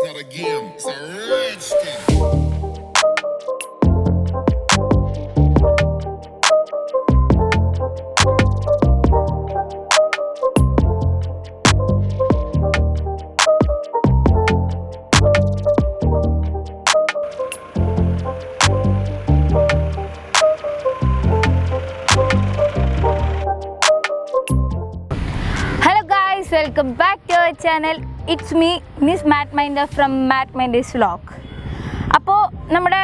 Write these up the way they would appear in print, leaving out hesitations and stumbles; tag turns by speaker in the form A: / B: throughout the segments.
A: not a game, it's a rich thing.
B: Welcome back to our channel. It's me, Miss Madminder from Madmindersvlog. അപ്പോൾ നമ്മുടെ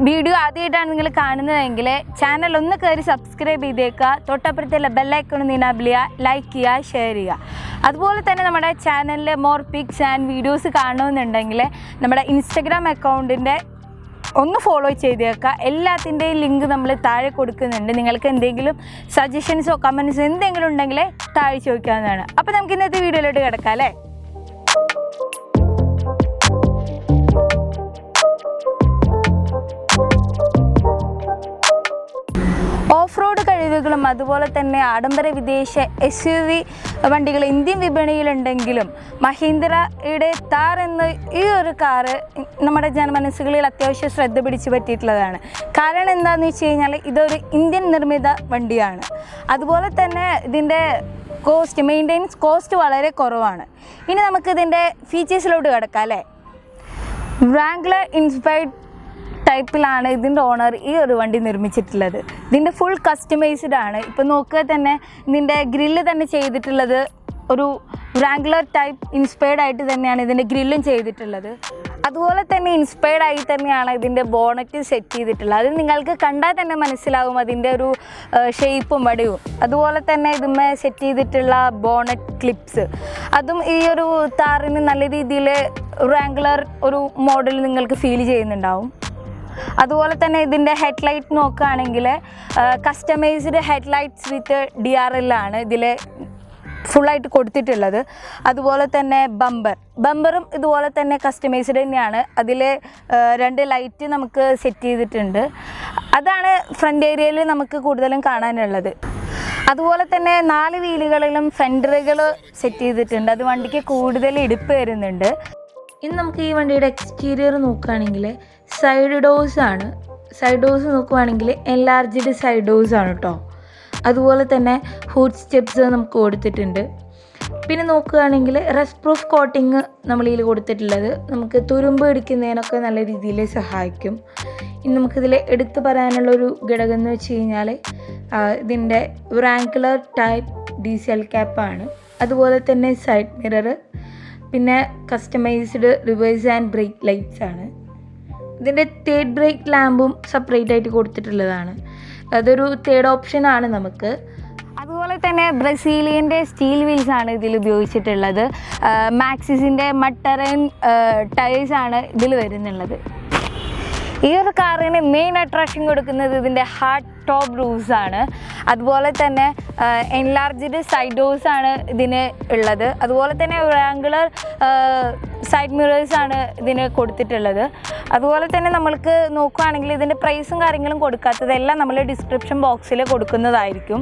B: video ആദ്യമായിട്ടാണ് നിങ്ങൾ കാണുന്നതെങ്കിൽ channel ഒന്ന് കയറി സബ്സ്ക്രൈബ് ചെയ്തേക്കുക, തൊട്ടപ്പുറത്തുള്ള ബെല്ലൈക്കൺ എനേബിൾ ചെയ്യുക, ലൈക്ക് ചെയ്യുക, ഷെയർ ചെയ്യുക. അതുപോലെ തന്നെ നമ്മുടെ ചാനലിൽ മോർ പിക്സ് ആൻഡ് വീഡിയോസ് കാണണമെന്നുണ്ടെങ്കിൽ നമ്മുടെ ഇൻസ്റ്റഗ്രാം അക്കൗണ്ടിൻ്റെ ഒന്ന് ഫോളോ ചെയ്തേക്കുക. എല്ലാത്തിൻ്റെയും ലിങ്ക് നമ്മൾ താഴെ കൊടുക്കുന്നുണ്ട്. നിങ്ങൾക്ക് എന്തെങ്കിലും സജഷൻസോ കമൻറ്റ്സോ എന്തെങ്കിലും ഉണ്ടെങ്കിൽ താഴെ ചോദിക്കാവുന്നതാണ്. അപ്പോൾ നമുക്ക് ഇന്നത്തെ വീഡിയോയിലോട്ട് കിടക്കാം അല്ലേ. ഓഫ് റോഡ് കഴിവുകളും അതുപോലെ തന്നെ ആഡംബര വിദേശ SUV വണ്ടികൾ ഇന്ത്യൻ വിപണിയിലുണ്ടെങ്കിലും മഹീന്ദ്രയുടെ താർ എന്ന ഈ ഒരു കാറ് നമ്മുടെ ജനമനസ്സുകളിൽ അത്യാവശ്യം ശ്രദ്ധ പിടിച്ചു പറ്റിയിട്ടുള്ളതാണ്. കാരണം എന്താണെന്ന് വെച്ച് കഴിഞ്ഞാൽ ഇതൊരു ഇന്ത്യൻ നിർമ്മിത വണ്ടിയാണ്. അതുപോലെ തന്നെ ഇതിൻ്റെ മെയിൻ്റെനൻസ് കോസ്റ്റ് വളരെ കുറവാണ്. ഇനി നമുക്കിതിൻ്റെ ഫീച്ചേഴ്സിലോട്ട് കിടക്കാം അല്ലേ. wrangler ഇൻസ്പയർഡ് ടൈപ്പിലാണ് ഇതിൻ്റെ ഓണർ ഈ ഒരു വണ്ടി നിർമ്മിച്ചിട്ടുള്ളത്. ഇതിൻ്റെ ഫുൾ കസ്റ്റമൈസ്ഡ് ആണ്. ഇപ്പോൾ നോക്കുക തന്നെ ഇതിൻ്റെ ഗ്രില്ല് തന്നെ ചെയ്തിട്ടുള്ളത് ഒരു wrangler ടൈപ്പ് ഇൻസ്പയർഡ് ആയിട്ട് തന്നെയാണ് ഇതിൻ്റെ ഗ്രില്ലും ചെയ്തിട്ടുള്ളത്. അതുപോലെ തന്നെ ഇൻസ്പയർഡ് ആയി തന്നെയാണ് ഇതിൻ്റെ ബോണറ്റ് സെറ്റ് ചെയ്തിട്ടുള്ളത്. അത് നിങ്ങൾക്ക് കണ്ടാൽ തന്നെ മനസ്സിലാവും അതിൻ്റെ ഒരു ഷേപ്പും വടിവും. അതുപോലെ തന്നെ ഇതുമേ സെറ്റ് ചെയ്തിട്ടുള്ള ബോണറ്റ് ക്ലിപ്സ് അതും ഈ ഒരു താറിന് നല്ല രീതിയിൽ wrangler ഒരു മോഡൽ നിങ്ങൾക്ക് ഫീൽ ചെയ്യുന്നുണ്ടാവും. അതുപോലെ തന്നെ ഇതിൻ്റെ ഹെഡ്ലൈറ്റ് നോക്കുകയാണെങ്കിൽ കസ്റ്റമൈസ്ഡ് ഹെഡ്ലൈറ്റ്സ് വിത്ത് DRL ആണ് ഇതിൽ ഫുള്ളായിട്ട് കൊടുത്തിട്ടുള്ളത്. അതുപോലെ തന്നെ ബമ്പറും ഇതുപോലെ തന്നെ കസ്റ്റമൈസ്ഡ് തന്നെയാണ്. അതിൽ 2 ലൈറ്റ് നമുക്ക് സെറ്റ് ചെയ്തിട്ടുണ്ട്. അതാണ് ഫ്രണ്ട് ഏരിയയിൽ നമുക്ക് കൂടുതലും കാണാനുള്ളത്. അതുപോലെ തന്നെ 4 വീലുകളിലും ഫെൻഡറുകൾ സെറ്റ് ചെയ്തിട്ടുണ്ട്. അത് വണ്ടിക്ക് കൂടുതൽ ഇടുപ്പ് വരുന്നുണ്ട്. ഇനി നമുക്ക് ഈ വണ്ടിയുടെ എക്സ്റ്റീരിയർ നോക്കുകയാണെങ്കിൽ സൈഡ് ഡോഴ്സ് ആണ്. സൈഡ് ഡോഴ്സ് നോക്കുകയാണെങ്കിൽ എൻലാർജ്ഡ് സൈഡ് ഡോഴ്സ് ആണ് കേട്ടോ. അതുപോലെ തന്നെ ഹൂഡ് സ്റ്റെപ്സ് നമുക്ക് കൊടുത്തിട്ടുണ്ട്. പിന്നെ നോക്കുകയാണെങ്കിൽ റസ്റ്റ് പ്രൂഫ് കോട്ടിങ് നമ്മളിതിൽ കൊടുത്തിട്ടുള്ളത് നമുക്ക് തുരുമ്പ് ഇടിക്കുന്നതിനൊക്കെ നല്ല രീതിയിൽ സഹായിക്കും. ഇനി നമുക്കിതിൽ എടുത്തു പറയാനുള്ളൊരു ഘടകം എന്ന് വെച്ച് കഴിഞ്ഞാൽ ഇതിൻ്റെ wrangler ടൈപ്പ് DCL ക്യാപ്പാണ്. അതുപോലെ തന്നെ സൈഡ് മിറർ, പിന്നെ customised reverse and brake lights ആണ്. ഇതിൻ്റെ തേർഡ് ബ്രേക്ക് ലാമ്പും സെപ്പറേറ്റ് ആയിട്ട് കൊടുത്തിട്ടുള്ളതാണ്. അതൊരു തേർഡ് ഓപ്ഷനാണ് നമുക്ക്. അതുപോലെ തന്നെ ബ്രസീലിയൻ്റെ സ്റ്റീൽ വീൽസ് ആണ് ഇതിൽ ഉപയോഗിച്ചിട്ടുള്ളത്. മാക്സിസിൻ്റെ മട്ടറൻ ടയേഴ്സ് ആണ് ഇതിൽ വരുന്നുള്ളത്. ഈ ഒരു കാറിന് മെയിൻ അട്രാക്ഷൻ കൊടുക്കുന്നത് ഇതിൻ്റെ ഹാർഡ് ടോപ്പ് റൂഫ്സ് ആണ്. അതുപോലെ തന്നെ എൻലാർജ്ഡ് സൈഡ് ഡോഴ്സ് ആണ് ഇതിന് ഉള്ളത്. അതുപോലെ തന്നെ wrangler സൈഡ് മിറേഴ്സ് ആണ് ഇതിന് കൊടുത്തിട്ടുള്ളത്. അതുപോലെ തന്നെ നമ്മൾക്ക് നോക്കുകയാണെങ്കിൽ ഇതിൻ്റെ പ്രൈസും കാര്യങ്ങളും കൊടുക്കാത്തതെല്ലാം നമ്മൾ ഡിസ്ക്രിപ്ഷൻ ബോക്സിൽ കൊടുക്കുന്നതായിരിക്കും.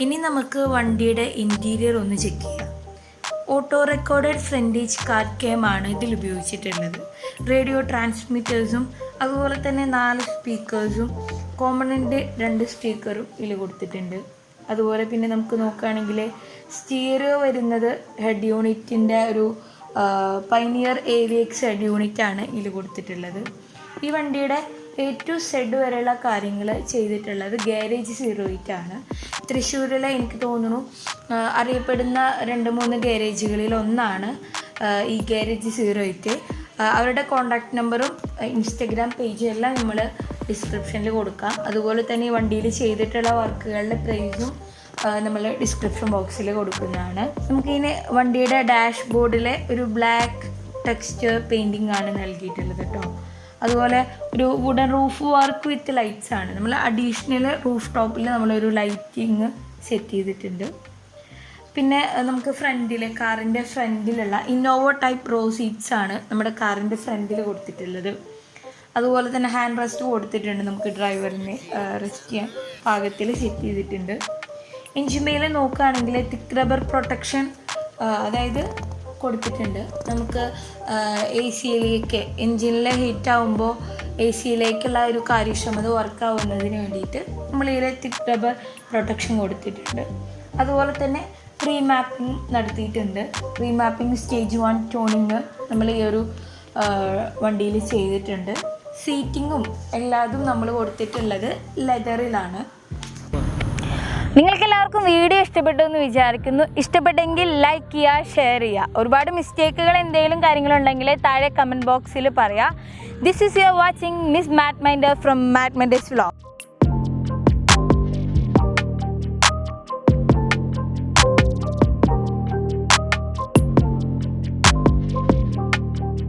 B: ഇനി നമുക്ക് വണ്ടിയുടെ ഇൻറ്റീരിയർ ഒന്ന് ചെക്ക് ചെയ്യാം. Auto recorded frontage card cam ആണ് ഇതിൽ ഉപയോഗിച്ചിട്ടുള്ളത്. റേഡിയോ ട്രാൻസ്മിറ്റേഴ്സും അതുപോലെ തന്നെ 4 സ്പീക്കേഴ്സും കോമ്പണൻ്റ് 2 സ്പീക്കറും ഇതിൽ കൊടുത്തിട്ടുണ്ട്. അതുപോലെ പിന്നെ നമുക്ക് നോക്കുകയാണെങ്കിൽ സ്റ്റീരിയോ വരുന്നത് ഹെഡ് യൂണിറ്റിൻ്റെ ഒരു പൈനിയർ AVX ഹെഡ് യൂണിറ്റാണ് ഇതിൽ കൊടുത്തിട്ടുള്ളത്. ഈ വണ്ടിയുടെ A to Z വരെയുള്ള കാര്യങ്ങൾ ചെയ്തിട്ടുള്ളത് Garage08 ആണ്. തൃശ്ശൂരിലെ എനിക്ക് തോന്നുന്നു അറിയപ്പെടുന്ന 2-3 ഗാരേജുകളിൽ ഒന്നാണ് ഈ Garage08. അവരുടെ കോൺടാക്റ്റ് നമ്പറും ഇൻസ്റ്റഗ്രാം പേജും എല്ലാം നമ്മൾ ഡിസ്ക്രിപ്ഷനിൽ കൊടുക്കാം. അതുപോലെ തന്നെ ഈ വണ്ടിയിൽ ചെയ്തിട്ടുള്ള വർക്കുകളുടെ പ്രൈസും നമ്മൾ ഡിസ്ക്രിപ്ഷൻ ബോക്സിൽ കൊടുക്കുന്നതാണ്. നമുക്കിതിന് വണ്ടിയുടെ ഡാഷ് ബോർഡിലെ ഒരു ബ്ലാക്ക് ടെക്സ്ചർ പെയിൻറ്റിംഗ് ആണ് നൽകിയിട്ടുള്ളത് കേട്ടോ. അതുപോലെ ഒരു wooden roof work with lights ആണ്. നമ്മൾ അഡീഷണൽ റൂഫ് ടോപ്പിൽ നമ്മളൊരു ലൈറ്റിങ് സെറ്റ് ചെയ്തിട്ടുണ്ട്. പിന്നെ നമുക്ക് കാറിൻ്റെ ഫ്രണ്ടിലുള്ള ഇന്നോവ ടൈപ്പ് റോ സീറ്റ്സ് ആണ് നമ്മുടെ കാറിൻ്റെ ഫ്രണ്ടിൽ കൊടുത്തിട്ടുള്ളത്. അതുപോലെ തന്നെ ഹാൻഡ് റെസ്റ്റ് കൊടുത്തിട്ടുണ്ട്. നമുക്ക് ഡ്രൈവറിന് റെസ്റ്റ് ചെയ്യാൻ പാകത്തിൽ സെറ്റ് ചെയ്തിട്ടുണ്ട്. എഞ്ചിൻ മേലെ നോക്കുകയാണെങ്കിൽ തിക്ക് റബ്ബർ പ്രൊട്ടക്ഷൻ, അതായത് കൊടുത്തിട്ടുണ്ട്. നമുക്ക് എ സിയിലേക്ക് എൻജിനിലെ ഹീറ്റ് ആകുമ്പോൾ എ സിയിലേക്കുള്ള ഒരു കാര്യക്ഷമത വർക്കാവുന്നതിന് വേണ്ടിയിട്ട് നമ്മൾ ഇതിൽ തിക്ക് റബ്ബർ പ്രൊട്ടക്ഷൻ കൊടുത്തിട്ടുണ്ട്. അതുപോലെ തന്നെ പ്രീ മാപ്പിംഗ് നടത്തിയിട്ടുണ്ട്. പ്രീ മാപ്പിംഗ് സ്റ്റേജ് 1 ടോണിങ് നമ്മൾ ഈ ഒരു വണ്ടിയിൽ ചെയ്തിട്ടുണ്ട്. സീറ്റിങ്ങും എല്ലാതും നമ്മൾ കൊടുത്തിട്ടുള്ളത് ലെതറിലാണ്. നിങ്ങൾക്കെല്ലാവർക്കും വീഡിയോ ഇഷ്ടപ്പെട്ടു എന്ന് വിചാരിക്കുന്നു. ഇഷ്ടപ്പെട്ടെങ്കിൽ ലൈക്ക് ചെയ്യുക, ഷെയർ ചെയ്യുക. ഒരുപാട് മിസ്റ്റേക്കുകൾ എന്തെങ്കിലും കാര്യങ്ങളുണ്ടെങ്കിൽ താഴെ കമൻറ്റ് ബോക്സിൽ പറയാം. This is your watching Miss Madminder from Madmindersvlog.